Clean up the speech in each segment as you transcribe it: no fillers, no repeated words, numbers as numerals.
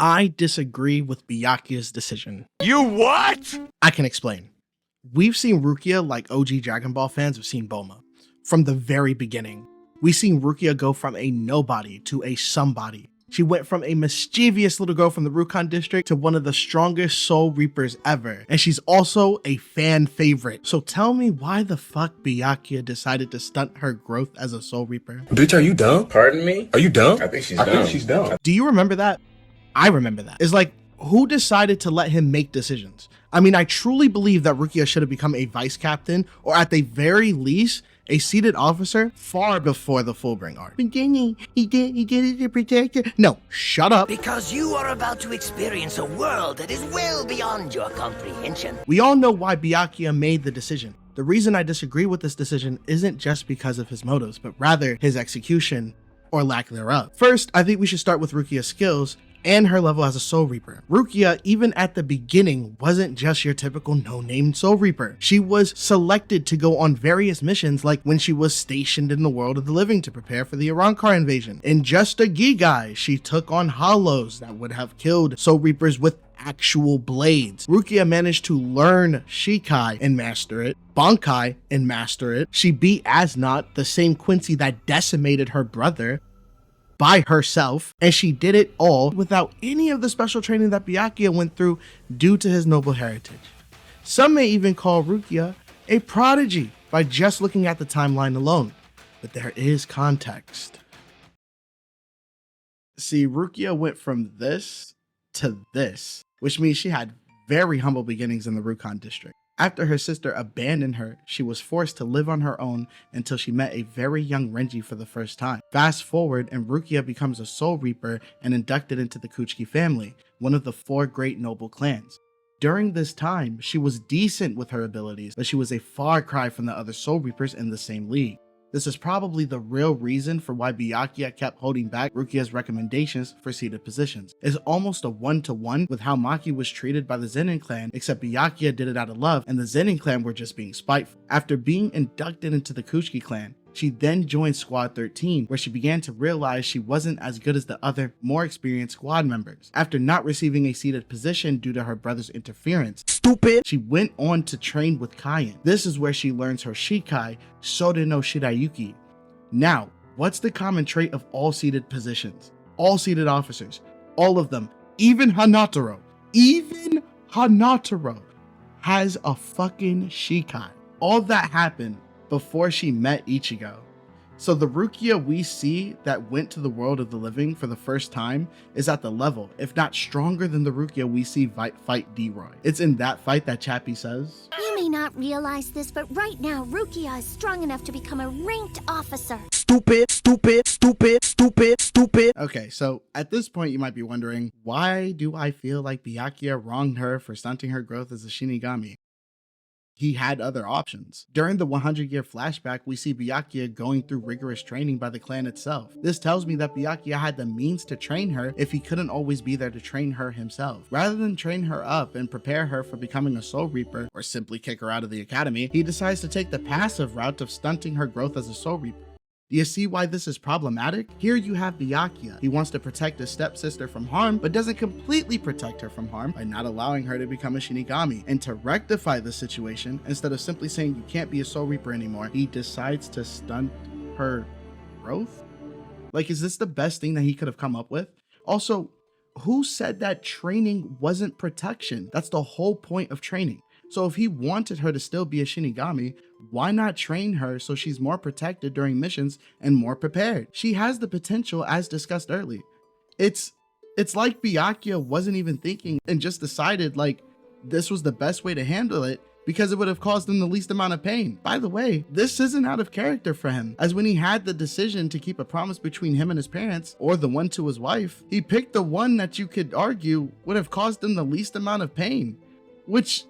I disagree with Byakuya's decision. You what? I can explain. We've seen Rukia like OG Dragon Ball fans have seen Bulma. From the very beginning, we've seen Rukia go from a nobody to a somebody. She went from a mischievous little girl from the Rukon district to one of the strongest Soul Reapers ever. And she's also a fan favorite. So tell me why the fuck Byakuya decided to stunt her growth as a Soul Reaper? Bitch, are you dumb? Pardon me? Are you dumb? I think she's dumb. Do you remember that? I remember that. It's like, who decided to let him make decisions? I mean, I truly believe that Rukia should have become a vice captain, or at the very least, a seated officer far before the Fullbring arc. Beginning, he did it to protect her. No, shut up. Because you are about to experience a world that is well beyond your comprehension. We all know why Byakuya made the decision. The reason I disagree with this decision isn't just because of his motives, but rather his execution or lack thereof. First, I think we should start with Rukia's skills and her level as a Soul Reaper. Rukia, even at the beginning, wasn't just your typical no-name Soul Reaper. She was selected to go on various missions, like when she was stationed in the world of the living to prepare for the Arankar invasion. In just a Gigai, she took on hollows that would have killed Soul Reapers with actual blades. Rukia managed to learn Shikai and master it, Bankai and master it. She beat Asnot, the same Quincy that decimated her brother, by herself, and she did it all without any of the special training that Byakuya went through due to his noble heritage. Some may even call Rukia a prodigy by just looking at the timeline alone, but there is context. See, Rukia went from this to this, which means she had very humble beginnings in the Rukon district. After her sister abandoned her, she was forced to live on her own until she met a very young Renji for the first time. Fast forward, and Rukia becomes a Soul Reaper and inducted into the Kuchiki family, one of the 4 great noble clans. During this time, she was decent with her abilities, but she was a far cry from the other Soul Reapers in the same league. This is probably the real reason for why Byakuya kept holding back Rukia's recommendations for seated positions. It's almost a one-to-one with how Maki was treated by the Zenin clan, except Byakuya did it out of love and the Zenin clan were just being spiteful. After being inducted into the Kuchiki clan, she then joined Squad 13, where she began to realize she wasn't as good as the other, more experienced squad members. After not receiving a seated position due to her brother's interference, she went on to train with Kaien. This is where she learns her Shikai, Sode no Shirayuki. Now, what's the common trait of all seated positions? All seated officers, all of them, even Hanataro has a fucking Shikai. All that happened before she met Ichigo. So the Rukia we see that went to the world of the living for the first time is at the level, if not stronger than the Rukia we see fight D-Roy. It's in that fight that Chappie says, You may not realize this, but right now Rukia is strong enough to become a ranked officer. Stupid. Okay, so at this point you might be wondering, why do I feel like Byakuya wronged her for stunting her growth as a Shinigami? He had other options. During the 100-year flashback, we see Byakuya going through rigorous training by the clan itself. This tells me that Byakuya had the means to train her if he couldn't always be there to train her himself. Rather than train her up and prepare her for becoming a Soul Reaper or simply kick her out of the academy, he decides to take the passive route of stunting her growth as a Soul Reaper. Do you see why this is problematic? Here you have Byakuya. He wants to protect his stepsister from harm, but doesn't completely protect her from harm by not allowing her to become a Shinigami. And to rectify the situation, instead of simply saying you can't be a Soul Reaper anymore, he decides to stunt her growth? Like, is this the best thing that he could have come up with? Also, who said that training wasn't protection? That's the whole point of training. So if he wanted her to still be a Shinigami, why not train her so she's more protected during missions and more prepared? She has the potential, as discussed earlier. It's like Byakuya wasn't even thinking and just decided like this was the best way to handle it because it would have caused him the least amount of pain. By the way, this isn't out of character for him, as when he had the decision to keep a promise between him and his parents, or the one to his wife, he picked the one that you could argue would have caused him the least amount of pain, which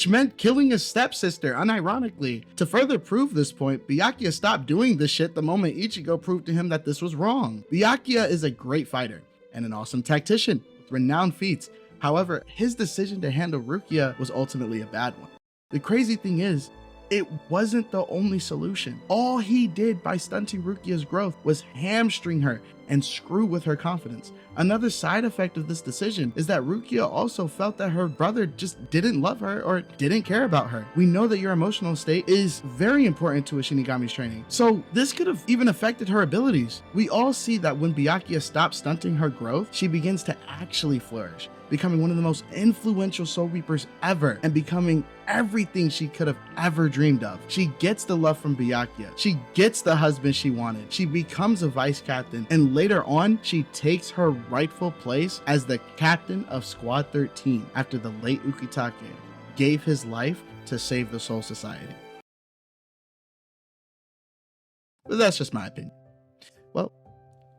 meant killing his stepsister, unironically. To further prove this point, Byakuya stopped doing this shit the moment Ichigo proved to him that this was wrong. Byakuya is a great fighter and an awesome tactician with renowned feats. However, his decision to handle Rukia was ultimately a bad one. The crazy thing is, it wasn't the only solution. All he did by stunting Rukia's growth was hamstring her and screw with her confidence. Another side effect of this decision is that Rukia also felt that her brother just didn't love her or didn't care about her. We know that your emotional state is very important to a Shinigami's training, so this could have even affected her abilities. We all see that when Byakuya stops stunting her growth, she begins to actually flourish, becoming one of the most influential Soul Reapers ever and becoming everything she could have ever dreamed of. She gets the love from Byakuya. She gets the husband she wanted. She becomes a vice captain, and later on, she takes her rightful place as the captain of Squad 13 after the late Ukitake gave his life to save the Soul Society. But that's just my opinion. Well,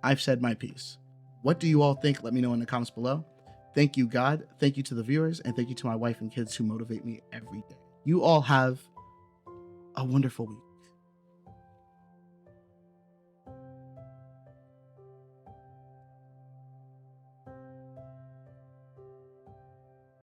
I've said my piece. What do you all think? Let me know in the comments below. Thank you, God. Thank you to the viewers, and thank you to my wife and kids who motivate me every day. You all have a wonderful week.